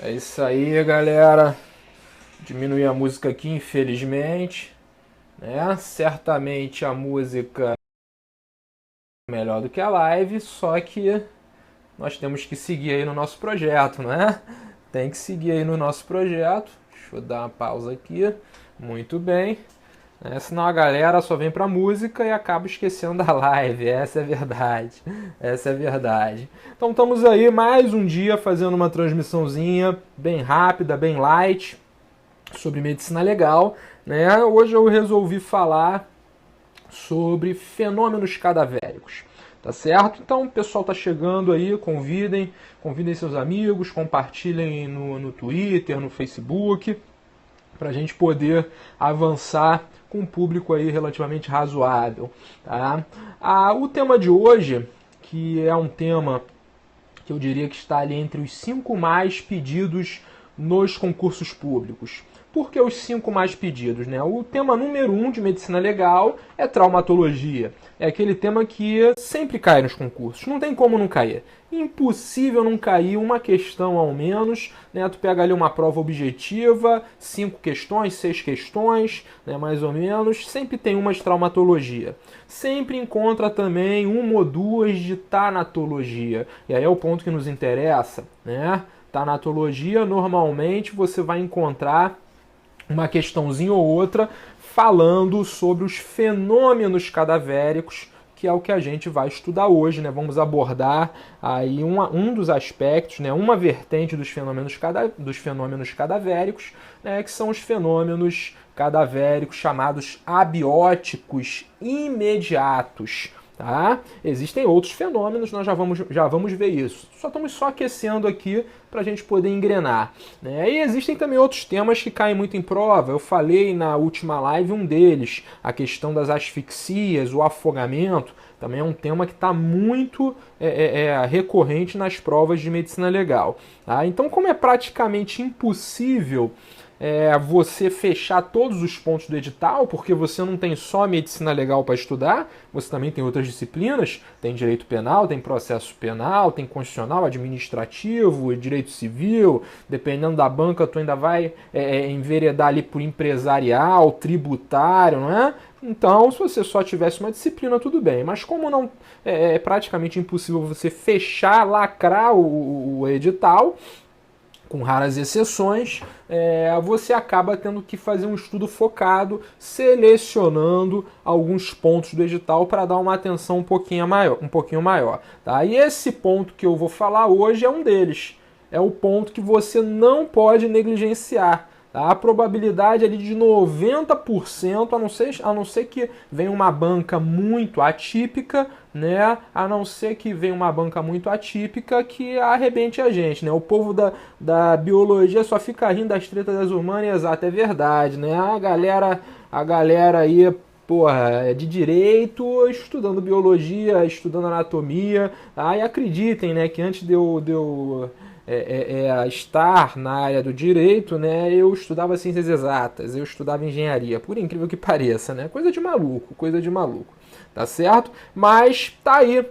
É isso aí, galera. Diminuir a música aqui, infelizmente, né? Certamente a música é melhor do que a live, só que nós temos que seguir aí no nosso projeto, né? Tem que seguir aí no nosso projeto. Deixa eu dar uma pausa aqui. Muito bem. Senão a galera só vem pra música e acaba esquecendo da live. Essa é a verdade. Essa é a verdade. Então estamos aí mais um dia fazendo uma transmissãozinha bem rápida, bem light, sobre medicina legal, né? Hoje eu resolvi falar sobre fenômenos cadavéricos, tá certo? Então o pessoal tá chegando aí, convidem seus amigos, compartilhem no Twitter, no Facebook, para a gente poder avançar com um público aí relativamente razoável, tá? O tema de hoje, que é um tema que eu diria que está ali entre os 5 mais pedidos nos concursos públicos. Por que os 5 mais pedidos, né? O tema número 1 de medicina legal é traumatologia. É aquele tema que sempre cai nos concursos. Não tem como não cair. Impossível não cair uma questão ao menos, né? Tu pega ali uma prova objetiva, 5 questões, 6 questões, né? Mais ou menos. Sempre tem uma de traumatologia. Sempre encontra também uma ou duas de tanatologia. E aí é o ponto que nos interessa, né? Tanatologia, normalmente você vai encontrar uma questãozinha ou outra falando sobre os fenômenos cadavéricos, que é o que a gente vai estudar hoje, né? Vamos abordar aí um dos aspectos, né? Uma vertente dos fenômenos cadavéricos, né? Que são os fenômenos cadavéricos chamados abióticos imediatos. Tá? Existem outros fenômenos, nós já vamos ver isso. Estamos só aquecendo aqui para a gente poder engrenar, né? E existem também outros temas que caem muito em prova. Eu falei na última live um deles, a questão das asfixias, o afogamento. Também é um tema que está muito recorrente nas provas de medicina legal. Tá? Então, como é praticamente impossível você fechar todos os pontos do edital, porque você não tem só medicina legal para estudar, você também tem outras disciplinas, tem direito penal, tem processo penal, tem constitucional, administrativo, direito civil, dependendo da banca tu ainda vai enveredar ali por empresarial, tributário, não é? Então, se você só tivesse uma disciplina, tudo bem. Mas como não é praticamente impossível você fechar, lacrar o edital, com raras exceções, você acaba tendo que fazer um estudo focado, selecionando alguns pontos do edital para dar uma atenção um pouquinho maior. Tá? E esse ponto que eu vou falar hoje é um deles. É o ponto que você não pode negligenciar. Tá? A probabilidade ali de 90%, a não ser que venha uma banca muito atípica, né? A não ser que venha uma banca muito atípica que arrebente a gente, né? O povo da biologia só fica rindo das tretas das humanas, e exato, é verdade, né? A galera aí, porra, é de direito, estudando biologia, estudando anatomia, tá? E acreditem, né, que antes de eu estar na área do direito, né, eu estudava ciências exatas, eu estudava engenharia, por incrível que pareça, né? Coisa de maluco, tá certo? Mas tá aí,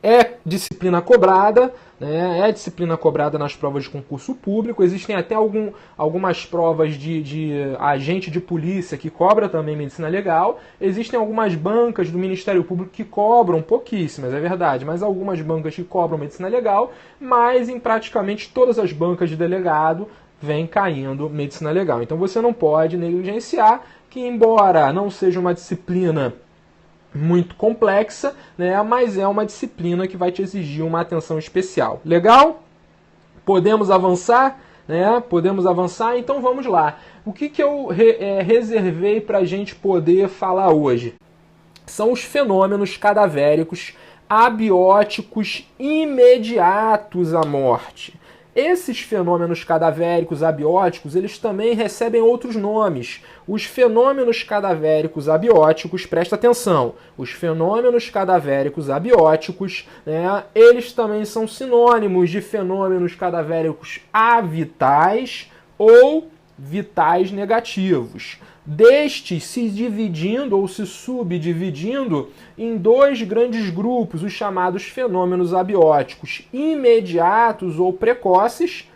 é disciplina cobrada, né? É disciplina cobrada nas provas de concurso público. Existem até algumas provas de agente de polícia que cobra também medicina legal. Existem algumas bancas do Ministério Público que cobram, pouquíssimas, é verdade, mas algumas bancas que cobram medicina legal, mas em praticamente todas as bancas de delegado vem caindo medicina legal. Então você não pode negligenciar que, embora não seja uma disciplina muito complexa, né, mas é uma disciplina que vai te exigir uma atenção especial. Legal? Podemos avançar? Né? Podemos avançar? Então vamos lá. O que eu reservei para a gente poder falar hoje? São os fenômenos cadavéricos abióticos imediatos à morte. Esses fenômenos cadavéricos abióticos, eles também recebem outros nomes. Os fenômenos cadavéricos abióticos, presta atenção, os fenômenos cadavéricos abióticos, né, eles também são sinônimos de fenômenos cadavéricos avitais ou vitais negativos. Destes se dividindo ou se subdividindo em 2 grandes grupos, os chamados fenômenos abióticos imediatos ou precoces,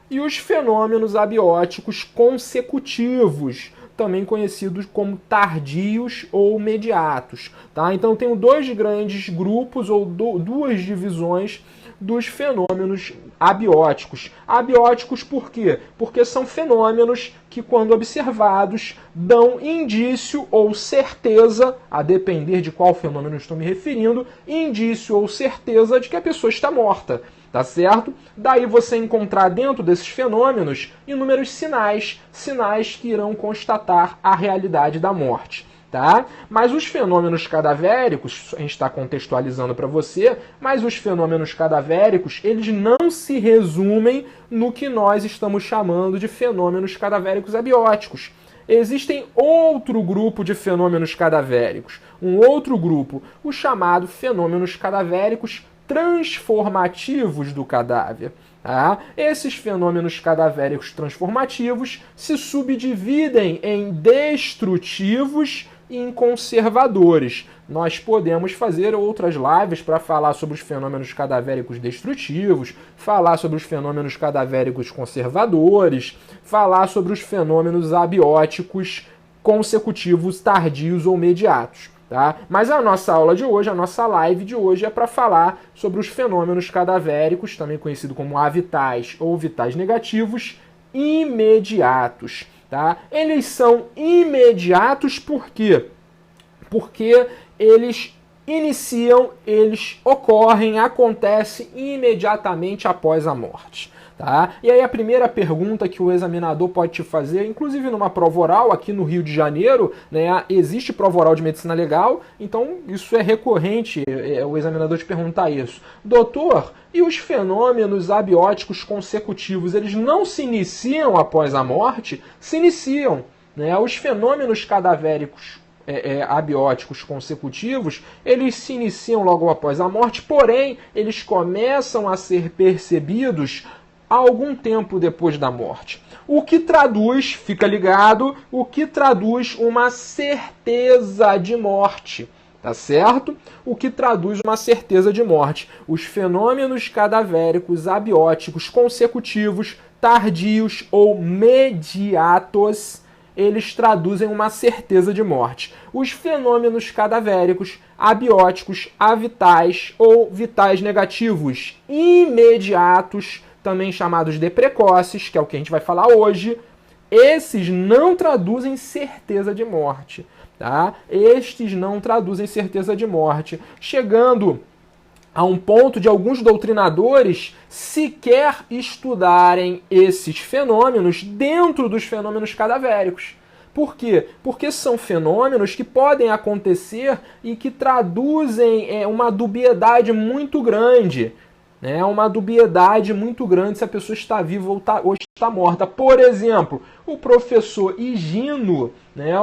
e os fenômenos abióticos consecutivos, também conhecidos como tardios ou imediatos. Tá? Então, tenho dois grandes grupos ou duas divisões dos fenômenos abióticos. Abióticos por quê? Porque são fenômenos que, quando observados, dão indício ou certeza, a depender de qual fenômeno estou me referindo, indício ou certeza de que a pessoa está morta. Tá certo? Daí você encontrar dentro desses fenômenos inúmeros sinais que irão constatar a realidade da morte. Tá? Mas os fenômenos cadavéricos, a gente está contextualizando para você, mas os fenômenos cadavéricos, eles não se resumem no que nós estamos chamando de fenômenos cadavéricos abióticos. Existem outro grupo de fenômenos cadavéricos, um outro grupo, o chamado fenômenos cadavéricos transformativos do cadáver. Tá? Esses fenômenos cadavéricos transformativos se subdividem em destrutivos e em conservadores. Nós podemos fazer outras lives para falar sobre os fenômenos cadavéricos destrutivos, falar sobre os fenômenos cadavéricos conservadores, falar sobre os fenômenos abióticos consecutivos, tardios ou imediatos. Tá? Mas a nossa aula de hoje, a nossa live de hoje é para falar sobre os fenômenos cadavéricos, também conhecido como avitais ou vitais negativos, imediatos. Tá? Eles são imediatos por quê? Porque eles iniciam, eles ocorrem, acontecem imediatamente após a morte. Tá? E aí a primeira pergunta que o examinador pode te fazer, inclusive numa prova oral aqui no Rio de Janeiro, né, existe prova oral de medicina legal, então isso é recorrente, o examinador te perguntar isso. Doutor, e os fenômenos abióticos consecutivos, eles não se iniciam após a morte? Se iniciam. Né? Os fenômenos cadavéricos abióticos consecutivos, eles se iniciam logo após a morte, porém, eles começam a ser percebidos algum tempo depois da morte. O que traduz, fica ligado, o que traduz uma certeza de morte. Tá certo? O que traduz uma certeza de morte. Os fenômenos cadavéricos abióticos consecutivos, tardios ou mediatos, eles traduzem uma certeza de morte. Os fenômenos cadavéricos, abióticos, avitais ou vitais negativos imediatos, também chamados de precoces, que é o que a gente vai falar hoje, esses não traduzem certeza de morte. Tá? Estes não traduzem certeza de morte, chegando a um ponto de alguns doutrinadores sequer estudarem esses fenômenos dentro dos fenômenos cadavéricos. Por quê? Porque são fenômenos que podem acontecer e que traduzem uma dubiedade muito grande. É uma dubiedade muito grande se a pessoa está viva ou está morta. Por exemplo, o professor Higino,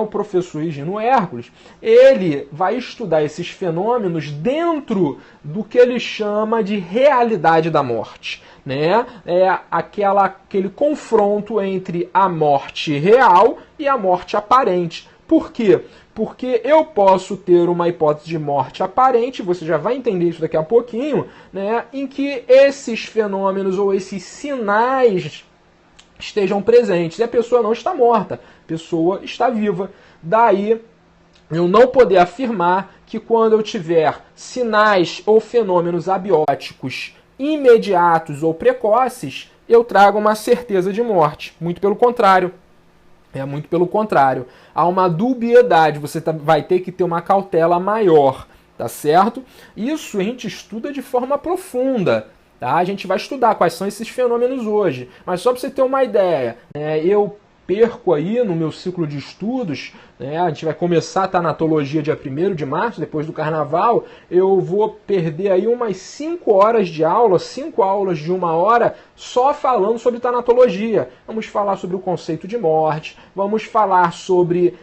o professor Higino Hércules, ele vai estudar esses fenômenos dentro do que ele chama de realidade da morte. É aquele confronto entre a morte real e a morte aparente. Por quê? Porque eu posso ter uma hipótese de morte aparente, você já vai entender isso daqui a pouquinho, em que esses fenômenos ou esses sinais estejam presentes. E a pessoa não está morta, a pessoa está viva. Daí, eu não poder afirmar que quando eu tiver sinais ou fenômenos abióticos imediatos ou precoces, eu trago uma certeza de morte. Muito pelo contrário. Muito pelo contrário. Há uma dubiedade, você vai ter que ter uma cautela maior, tá certo? Isso a gente estuda de forma profunda, tá? A gente vai estudar quais são esses fenômenos hoje. Mas só para você ter uma ideia, eu perco aí no meu ciclo de estudos, a gente vai começar a tanatologia dia 1º de março, depois do carnaval, eu vou perder aí umas 5 horas de aula, 5 aulas de 1 hora, só falando sobre tanatologia. Vamos falar sobre o conceito de morte, vamos falar sobre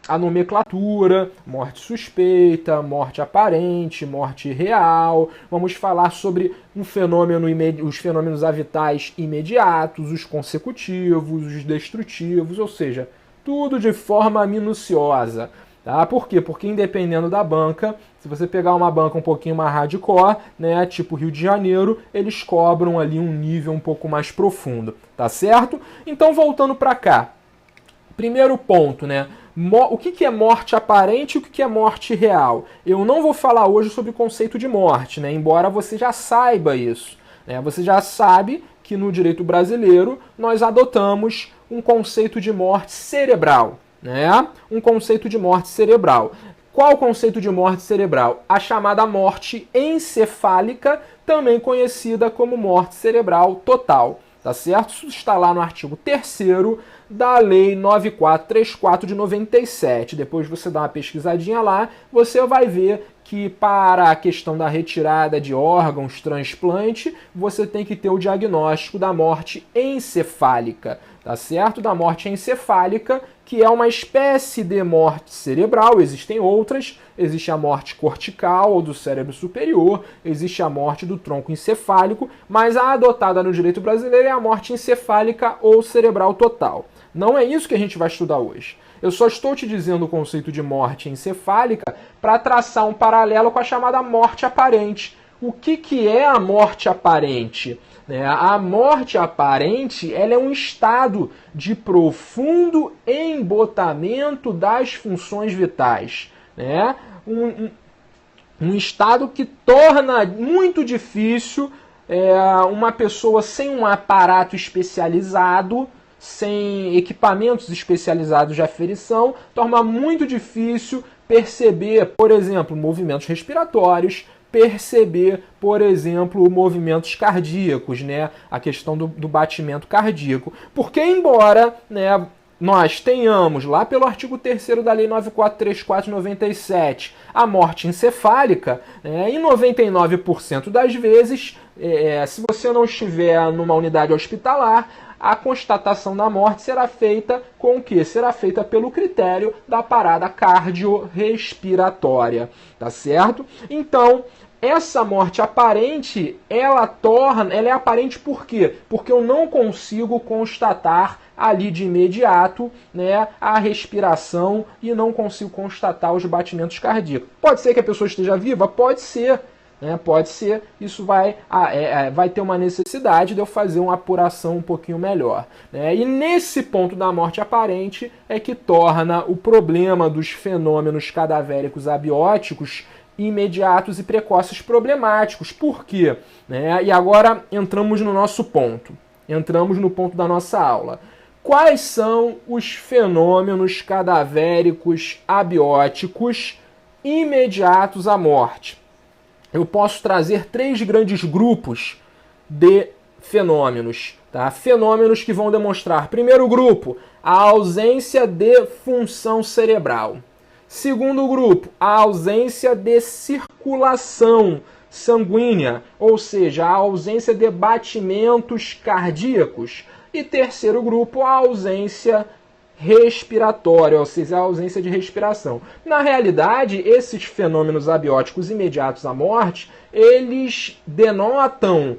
a nomenclatura, morte suspeita, morte aparente, morte real. Vamos falar sobre os fenômenos avitais imediatos, os consecutivos, os destrutivos, ou seja, tudo de forma minuciosa. Tá? Por quê? Porque independendo da banca, se você pegar uma banca um pouquinho mais hardcore, né, tipo Rio de Janeiro, eles cobram ali um nível um pouco mais profundo, tá certo? Então, voltando para cá. Primeiro ponto, né? O que é morte aparente e o que é morte real? Eu não vou falar hoje sobre o conceito de morte, né? Embora você já saiba isso, né? Você já sabe que no direito brasileiro nós adotamos um conceito de morte cerebral, né? Um conceito de morte cerebral. Qual o conceito de morte cerebral? A chamada morte encefálica, também conhecida como morte cerebral total. Tá certo? Isso está lá no artigo 3º da Lei 9434 de 97. Depois você dá uma pesquisadinha lá, você vai ver que para a questão da retirada de órgãos, transplante, você tem que ter o diagnóstico da morte encefálica, tá certo? Da morte encefálica, que é uma espécie de morte cerebral, existem outras, existe a morte cortical ou do cérebro superior, existe a morte do tronco encefálico, mas a adotada no direito brasileiro é a morte encefálica ou cerebral total. Não é isso que a gente vai estudar hoje. Eu só estou te dizendo o conceito de morte encefálica para traçar um paralelo com a chamada morte aparente. O que é a morte aparente? A morte aparente ela é um estado de profundo embotamento das funções vitais. Um estado que torna muito difícil uma pessoa sem um aparato especializado, sem equipamentos especializados de aferição, torna muito difícil perceber, por exemplo, movimentos respiratórios, perceber, por exemplo, movimentos cardíacos, né? A questão do batimento cardíaco. Porque embora, né, nós tenhamos, lá pelo artigo 3º da Lei 9434 de 97, a morte encefálica, em 99% das vezes, se você não estiver numa unidade hospitalar, a constatação da morte será feita com o quê? Será feita pelo critério da parada cardiorrespiratória, tá certo? Então, essa morte aparente, ela é aparente por quê? Porque eu não consigo constatar ali de imediato, né, a respiração e não consigo constatar os batimentos cardíacos. Pode ser que a pessoa esteja viva? Pode ser. Pode ser, isso vai ter uma necessidade de eu fazer uma apuração um pouquinho melhor. E nesse ponto da morte aparente é que torna o problema dos fenômenos cadavéricos abióticos imediatos e precoces problemáticos. Por quê? E agora entramos no nosso ponto. Entramos no ponto da nossa aula. Quais são os fenômenos cadavéricos abióticos imediatos à morte? Eu posso trazer 3 grandes grupos de fenômenos. Tá? Fenômenos que vão demonstrar, primeiro grupo, a ausência de função cerebral. Segundo grupo, a ausência de circulação sanguínea, ou seja, a ausência de batimentos cardíacos. E terceiro grupo, a ausência respiratória, ou seja, a ausência de respiração. Na realidade, esses fenômenos abióticos imediatos à morte, eles denotam,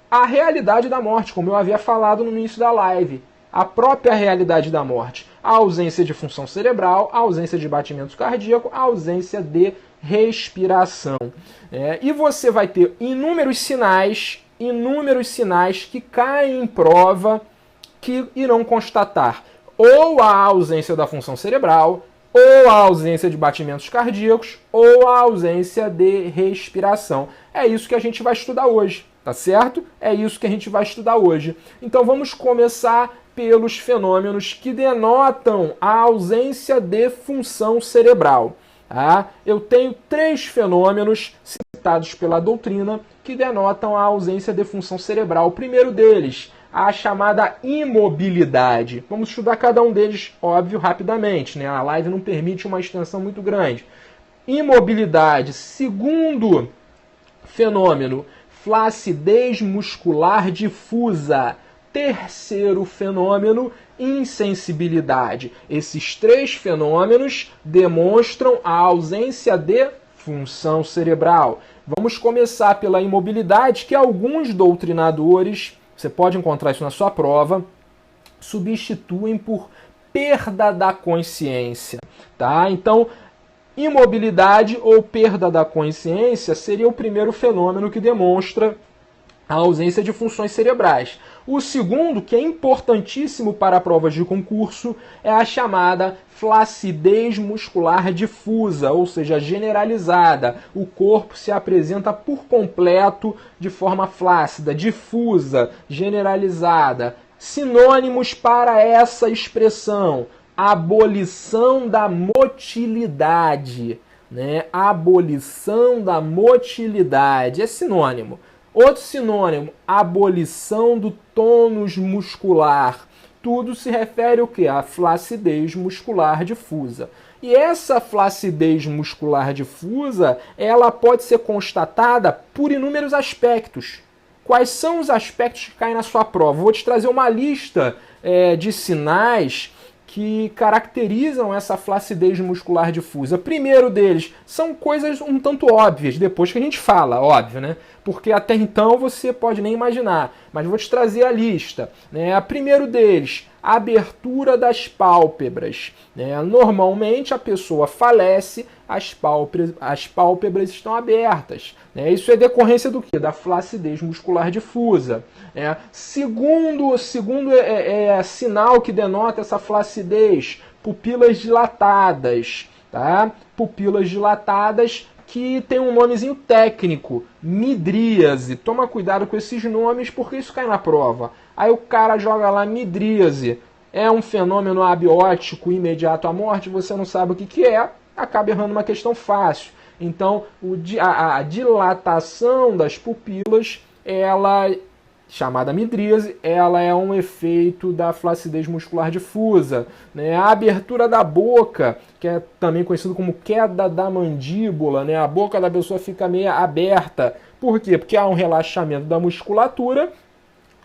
a realidade da morte, como eu havia falado no início da live. A própria realidade da morte. A ausência de função cerebral, a ausência de batimento cardíaco, a ausência de respiração. E você vai ter inúmeros sinais que caem em prova que irão constatar ou a ausência da função cerebral, ou a ausência de batimentos cardíacos, ou a ausência de respiração. É isso que a gente vai estudar hoje, tá certo? É isso que a gente vai estudar hoje. Então vamos começar pelos fenômenos que denotam a ausência de função cerebral. Tá? Eu tenho 3 fenômenos citados pela doutrina que denotam a ausência de função cerebral. O primeiro deles, a chamada imobilidade. Vamos estudar cada um deles, óbvio, rapidamente. A live não permite uma extensão muito grande. Imobilidade. Segundo fenômeno, flacidez muscular difusa. Terceiro fenômeno, insensibilidade. Esses 3 fenômenos demonstram a ausência de função cerebral. Vamos começar pela imobilidade, que alguns doutrinadores, você pode encontrar isso na sua prova, substituem por perda da consciência, tá? Então, imobilidade ou perda da consciência seria o primeiro fenômeno que demonstra a ausência de funções cerebrais. O segundo, que é importantíssimo para provas de concurso, é a chamada flacidez muscular difusa, ou seja, generalizada. O corpo se apresenta por completo de forma flácida, difusa, generalizada. Sinônimos para essa expressão: abolição da motilidade, né? Abolição da motilidade é sinônimo. Outro sinônimo, abolição do tônus muscular. Tudo se refere ao quê? À flacidez muscular difusa. E essa flacidez muscular difusa, ela pode ser constatada por inúmeros aspectos. Quais são os aspectos que caem na sua prova? Vou te trazer uma lista de sinais que caracterizam essa flacidez muscular difusa. Primeiro deles, são coisas um tanto óbvias, depois que a gente fala, óbvio, né? Porque até então você pode nem imaginar, mas vou te trazer a lista, né? Primeiro deles, a abertura das pálpebras, né? Normalmente a pessoa falece, as pálpebras estão abertas, né? Isso é decorrência do quê? Da flacidez muscular difusa. Segundo sinal que denota essa flacidez, pupilas dilatadas, tá? Pupilas dilatadas que tem um nomezinho técnico, midríase. Toma cuidado com esses nomes porque isso cai na prova. Aí o cara joga lá midríase. É um fenômeno abiótico imediato à morte, você não sabe o que é, acaba errando uma questão fácil. Então, a dilatação das pupilas, ela, chamada midríase, ela é um efeito da flacidez muscular difusa, né? A abertura da boca, que é também conhecido como queda da mandíbula, né? A boca da pessoa fica meio aberta. Por quê? Porque há um relaxamento da musculatura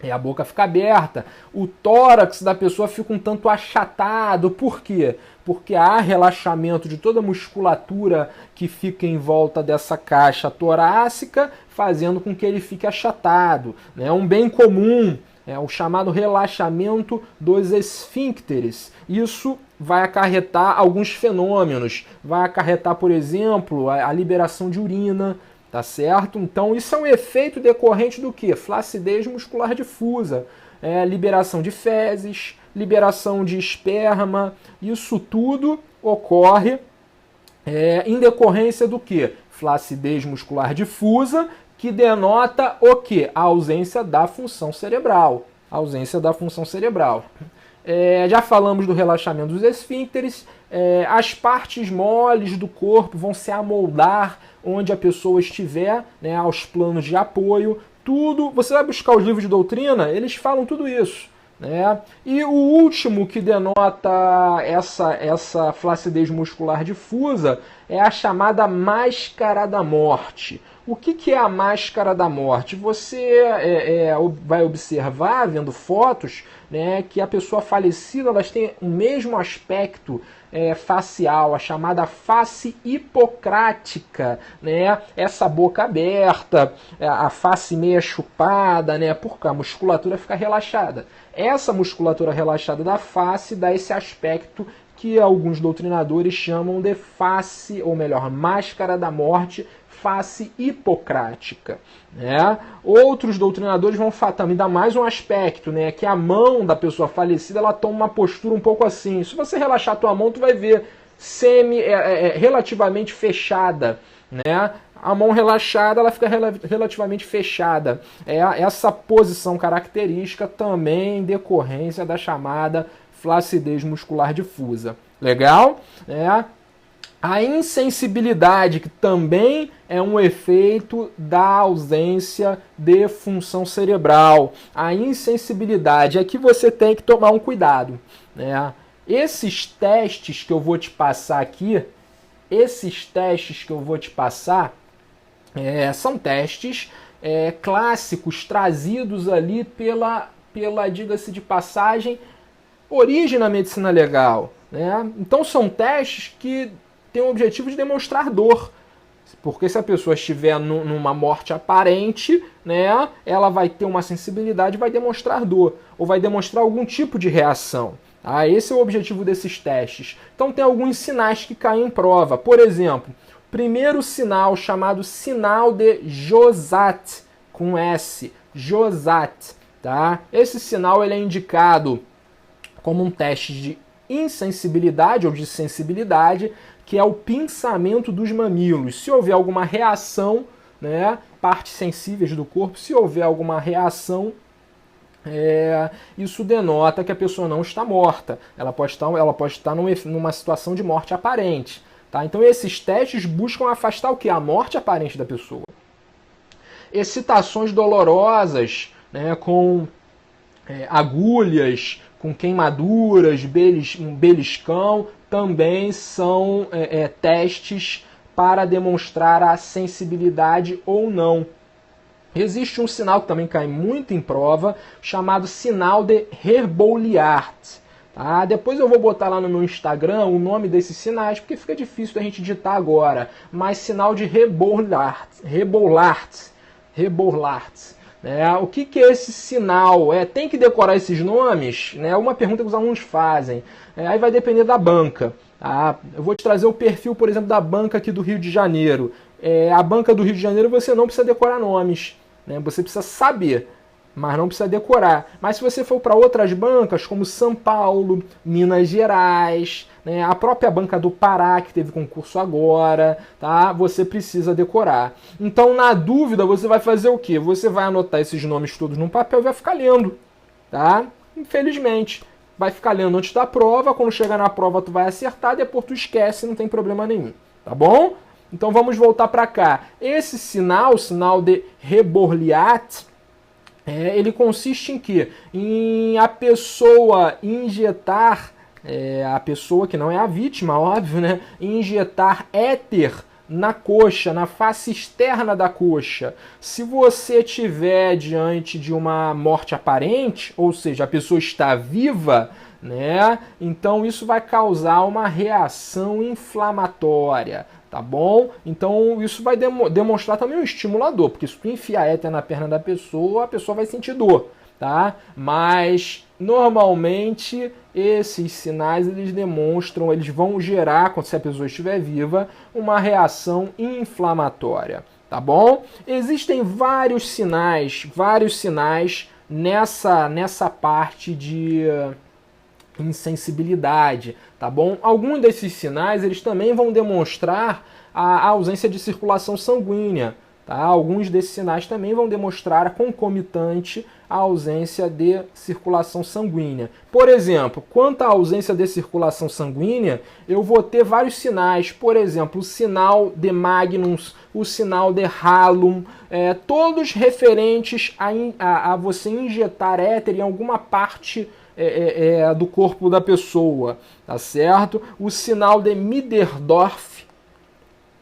e a boca fica aberta. O tórax da pessoa fica um tanto achatado. Por quê? Porque há relaxamento de toda a musculatura que fica em volta dessa caixa torácica, fazendo com que ele fique achatado. É um bem comum, é o chamado relaxamento dos esfíncteres. Isso vai acarretar alguns fenômenos. Vai acarretar, por exemplo, a liberação de urina, tá certo? Então isso é um efeito decorrente do quê? Flacidez muscular difusa, liberação de fezes, liberação de esperma, isso tudo ocorre em decorrência do quê? Flacidez muscular difusa, que denota o quê? A ausência da função cerebral. A ausência da função cerebral. Já falamos do relaxamento dos esfíncteres, as partes moles do corpo vão se amoldar onde a pessoa estiver, né, aos planos de apoio, tudo. Você vai buscar os livros de doutrina, eles falam tudo isso, né? E o último que denota essa flacidez muscular difusa é a chamada máscara da morte. O que é a máscara da morte? Você vai observar, vendo fotos, né, que a pessoa falecida, elas têm o mesmo aspecto facial, a chamada face hipocrática, né? Essa boca aberta, a face meia chupada, né? Porque a musculatura fica relaxada. Essa musculatura relaxada da face dá esse aspecto que alguns doutrinadores chamam de face, ou melhor, máscara da morte, face hipocrática, né? Outros doutrinadores vão também dar mais um aspecto, né? Que a mão da pessoa falecida, ela toma uma postura um pouco assim. Se você relaxar a tua mão, tu vai ver relativamente fechada, né? A mão relaxada, ela fica relativamente fechada. Essa posição característica também em decorrência da chamada flacidez muscular difusa. Legal? A insensibilidade, que também é um efeito da ausência de função cerebral. A insensibilidade é que você tem que tomar um cuidado, né? Esses testes que eu vou te passar aqui, são testes clássicos trazidos ali pela diga-se de passagem, origem na medicina legal, né? Então são testes que tem o objetivo de demonstrar dor. Porque se a pessoa estiver numa morte aparente, né, ela vai ter uma sensibilidade e vai demonstrar dor. Ou vai demonstrar algum tipo de reação. Ah, esse é o objetivo desses testes. Então tem alguns sinais que caem em prova. Por exemplo, primeiro sinal chamado sinal de Josat, com S, Josat, tá? Esse sinal ele é indicado como um teste de insensibilidade ou de sensibilidade, que é o pinçamento dos mamilos. Se houver alguma reação, né, partes sensíveis do corpo, se houver alguma reação, isso denota que a pessoa não está morta. Ela pode estar numa situação de morte aparente. Tá? Então esses testes buscam afastar o que? A morte aparente da pessoa. Excitações dolorosas, né, com agulhas, com queimaduras, um beliscão, também são testes para demonstrar a sensibilidade ou não. Existe um sinal que também cai muito em prova, chamado sinal de Herboliart. Tá? Depois eu vou botar lá no meu Instagram o nome desses sinais, porque fica difícil da gente digitar agora. Mas sinal de Herboliart. O que é esse sinal? Tem que decorar esses nomes? É uma pergunta que os alunos fazem. Aí vai depender da banca. Tá? Eu vou te trazer o perfil, por exemplo, da banca aqui do Rio de Janeiro. A banca do Rio de Janeiro você não precisa decorar nomes. Você precisa saber, mas não precisa decorar. Mas se você for para outras bancas, como São Paulo, Minas Gerais, a própria banca do Pará, que teve concurso agora, tá? Você precisa decorar. Então, na dúvida, você vai fazer o quê? Você vai anotar esses nomes todos num papel e vai ficar lendo. Tá? Infelizmente, vai ficar lendo antes da prova. Quando chegar na prova, tu vai acertar, depois tu esquece, não tem problema nenhum. Tá bom? Então vamos voltar para cá. Esse sinal, o sinal de Herboliart, ele consiste em quê? Em a pessoa injetar, a pessoa que não é a vítima, óbvio, né? Injetar éter na coxa, na face externa da coxa. Se você tiver diante de uma morte aparente, ou seja, a pessoa está viva, né? Então isso vai causar uma reação inflamatória. Tá bom? Então isso vai demonstrar também um estimulador, porque se tu enfiar éter na perna da pessoa, a pessoa vai sentir dor, tá? Mas normalmente esses sinais eles demonstram, eles vão gerar, se a pessoa estiver viva, uma reação inflamatória, tá bom? Existem vários sinais nessa parte de insensibilidade, tá bom? Alguns desses sinais eles também vão demonstrar a ausência de circulação sanguínea, tá? Alguns desses sinais também vão demonstrar concomitante a ausência de circulação sanguínea. Por exemplo, quanto à ausência de circulação sanguínea, eu vou ter vários sinais, por exemplo, o sinal de Magnus, o sinal de Halum, todos referentes a você injetar éter em alguma parte do corpo da pessoa, tá certo? O sinal de Midderdorf,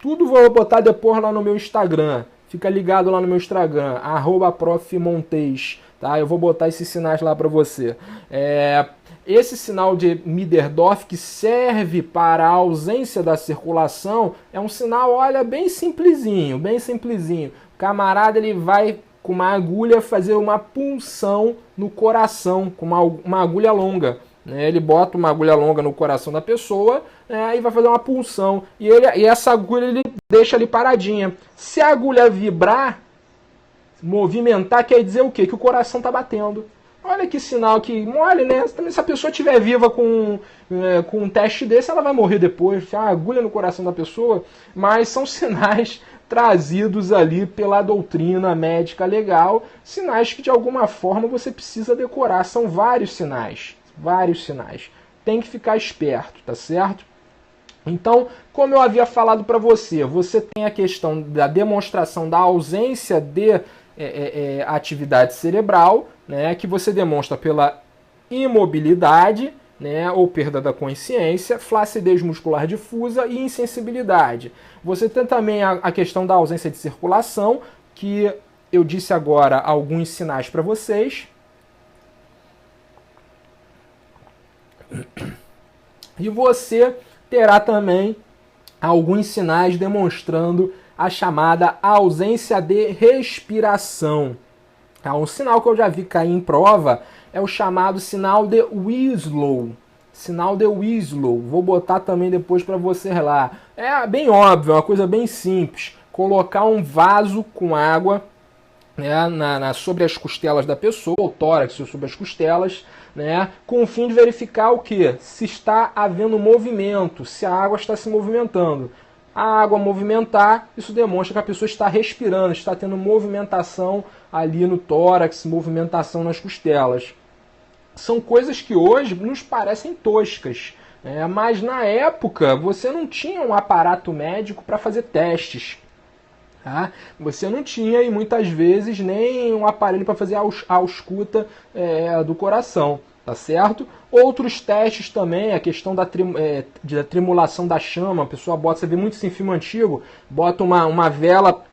tudo vou botar depois lá no meu Instagram, fica ligado lá no meu Instagram, @profmontes, tá? Eu vou botar esses sinais lá para você. Esse sinal de Midderdorf, que serve para a ausência da circulação, é um sinal, olha, bem simplesinho, bem simplesinho. O camarada ele vai com uma agulha fazer uma punção no coração, com uma agulha longa. Ele bota uma agulha longa no coração da pessoa, e vai fazer uma punção. E essa agulha ele deixa ali paradinha. Se a agulha vibrar, movimentar, quer dizer o quê? Que o coração está batendo. Olha que sinal que mole, né? Se a pessoa estiver viva com um teste desse, ela vai morrer depois. Tem uma agulha no coração da pessoa. Mas são sinais trazidos ali pela doutrina médica legal, sinais que de alguma forma você precisa decorar. São vários sinais. Tem que ficar esperto, tá certo? Então, como eu havia falado para você, você tem a questão da demonstração da ausência de atividade cerebral, né, que você demonstra pela imobilidade, né, ou perda da consciência, flacidez muscular difusa e insensibilidade. Você tem também a questão da ausência de circulação, que eu disse agora alguns sinais para vocês. E você terá também alguns sinais demonstrando a chamada ausência de respiração. Um sinal que eu já vi cair em prova é o chamado sinal de Winslow. sinal de Winslow. Vou botar também depois para você lá. É bem óbvio, é uma coisa bem simples. Colocar um vaso com água, né, sobre as costelas da pessoa, o tórax sobre as costelas, né, com o fim de verificar o que? Se está havendo movimento, se a água está se movimentando. A água movimentar, isso demonstra que a pessoa está respirando, está tendo movimentação ali no tórax, movimentação nas costelas. São coisas que hoje nos parecem toscas, né, mas na época você não tinha um aparato médico para fazer testes. Tá? Você não tinha, e muitas vezes, nem um aparelho para fazer a ausculta do coração, tá certo? Outros testes também, a questão da tremulação da chama, a pessoa bota, você vê muito isso em filme antigo, bota uma vela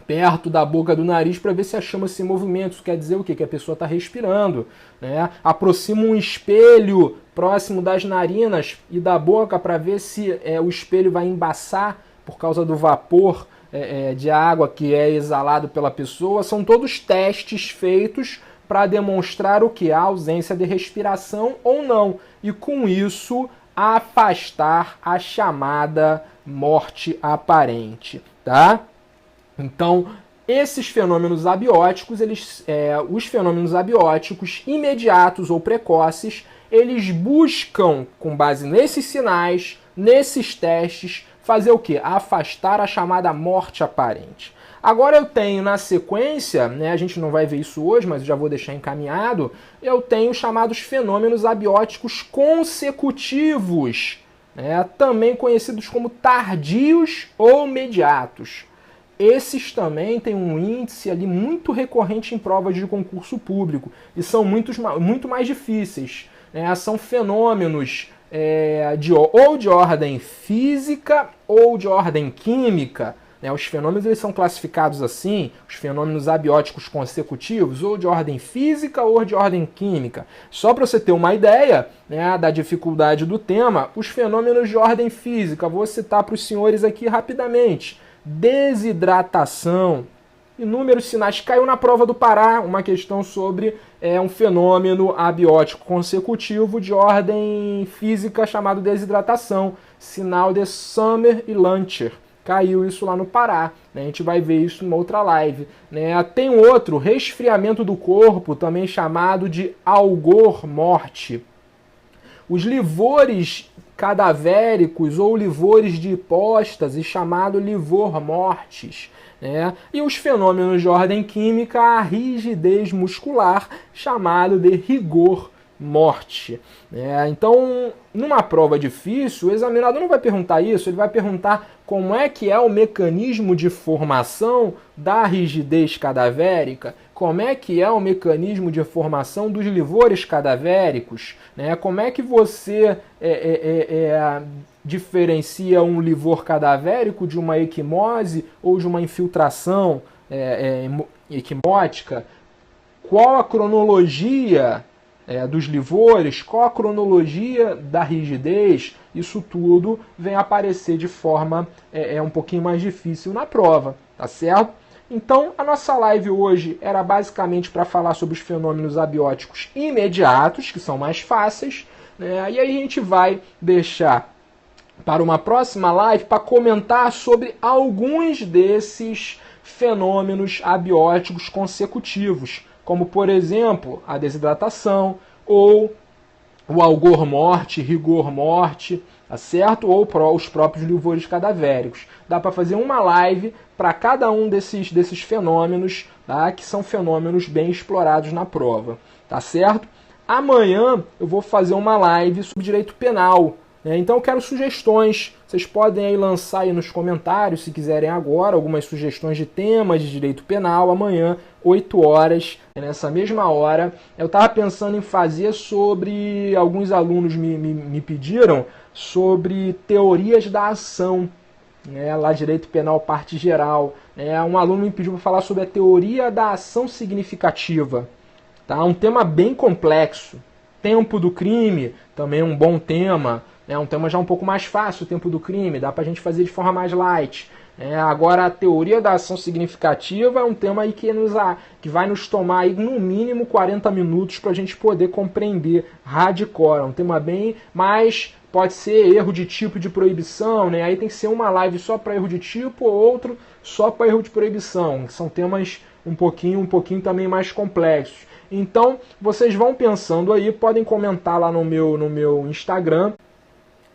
perto da boca do nariz para ver se a chama se movimenta. Isso quer dizer o quê? Que a pessoa está respirando, né? Aproxima um espelho próximo das narinas e da boca para ver se o espelho vai embaçar por causa do vapor de água que é exalado pela pessoa. São todos testes feitos para demonstrar o que? A ausência de respiração ou não. E com isso afastar a chamada morte aparente, tá? Então, esses fenômenos abióticos, os fenômenos abióticos imediatos ou precoces, eles buscam, com base nesses sinais, nesses testes, fazer o quê? Afastar a chamada morte aparente. Agora eu tenho na sequência, né, a gente não vai ver isso hoje, mas eu já vou deixar encaminhado, eu tenho os chamados fenômenos abióticos consecutivos, né, também conhecidos como tardios ou imediatos. Esses também têm um índice ali muito recorrente em provas de concurso público e são muito mais difíceis, né? São fenômenos ou de ordem física ou de ordem química, né? Os fenômenos eles são classificados assim, os fenômenos abióticos consecutivos, ou de ordem física ou de ordem química. Só para você ter uma ideia, né, da dificuldade do tema, os fenômenos de ordem física, vou citar para os senhores aqui rapidamente. Desidratação, inúmeros sinais. Caiu na prova do Pará uma questão sobre um fenômeno abiótico consecutivo de ordem física chamado desidratação, sinal de Summer e Lancher. Caiu isso lá no Pará, né? A gente vai ver isso numa outra live, né? Tem outro, resfriamento do corpo, também chamado de algor morte. Os livores cadavéricos ou livores de hipóstase, chamado livor mortis, né? E os fenômenos de ordem química, a rigidez muscular, chamado de rigor mortis. Então, numa prova difícil, o examinador não vai perguntar isso, ele vai perguntar como é que é o mecanismo de formação da rigidez cadavérica, como é que é o mecanismo de formação dos livores cadavéricos, né? Como é que você diferencia um livor cadavérico de uma equimose ou de uma infiltração equimótica? Qual a cronologia dos livores, qual a cronologia da rigidez? Isso tudo vem aparecer de forma um pouquinho mais difícil na prova, tá certo? Então, a nossa live hoje era basicamente para falar sobre os fenômenos abióticos imediatos, que são mais fáceis, né? E aí a gente vai deixar para uma próxima live para comentar sobre alguns desses fenômenos abióticos consecutivos, como, por exemplo, a desidratação, ou o algor morte, rigor morte, tá certo? Ou os próprios livores cadavéricos. Dá para fazer uma live para cada um desses fenômenos, tá? Que são fenômenos bem explorados na prova, tá certo? Amanhã eu vou fazer uma live sobre direito penal, né? Então eu quero sugestões. Vocês podem aí lançar aí nos comentários, se quiserem agora, algumas sugestões de temas de direito penal. Amanhã, 8 horas, nessa mesma hora. Eu estava pensando em fazer sobre... Alguns alunos me pediram sobre teorias da ação, né? Lá direito penal, parte geral. Um aluno me pediu para falar sobre a teoria da ação significativa. Tá? Um tema bem complexo. Tempo do crime, também um bom tema. É um tema já um pouco mais fácil, o tempo do crime, dá pra gente fazer de forma mais light. Agora, a teoria da ação significativa é um tema aí que vai nos tomar aí, no mínimo 40 minutos para a gente poder compreender hardcore. É um tema bem mais... Pode ser erro de tipo de proibição, né? Aí tem que ser uma live só para erro de tipo ou outro só para erro de proibição. São temas um pouquinho também mais complexos. Então, vocês vão pensando aí, podem comentar lá no meu Instagram,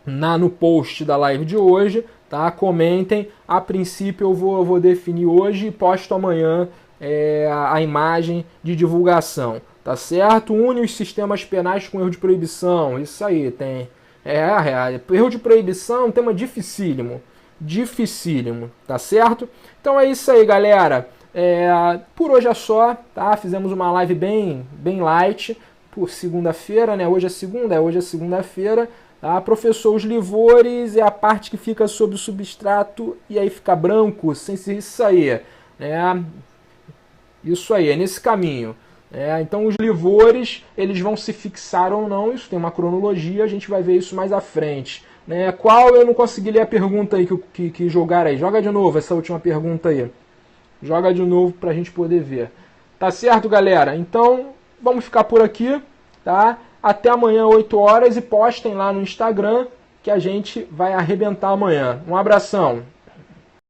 no post da live de hoje, tá? Comentem. A princípio eu vou definir hoje e posto amanhã a imagem de divulgação, tá certo? Une os sistemas penais com erro de proibição, isso aí, tem... erro de proibição é um tema dificílimo, tá certo? Então é isso aí, galera. Por hoje é só, tá? Fizemos uma live bem light, por segunda-feira, né? Hoje é segunda-feira. Tá? Professor, os livores é a parte que fica sobre o substrato e aí fica branco, sem ser isso aí, né? Isso aí, é nesse caminho. Então os livores, eles vão se fixar ou não, isso tem uma cronologia, a gente vai ver isso mais à frente. Qual eu não consegui ler a pergunta aí que jogaram aí? Joga de novo essa última pergunta aí. Joga de novo pra gente poder ver. Tá certo, galera? Então, vamos ficar por aqui, tá? Até amanhã, 8 horas, e postem lá no Instagram que a gente vai arrebentar amanhã. Um abração!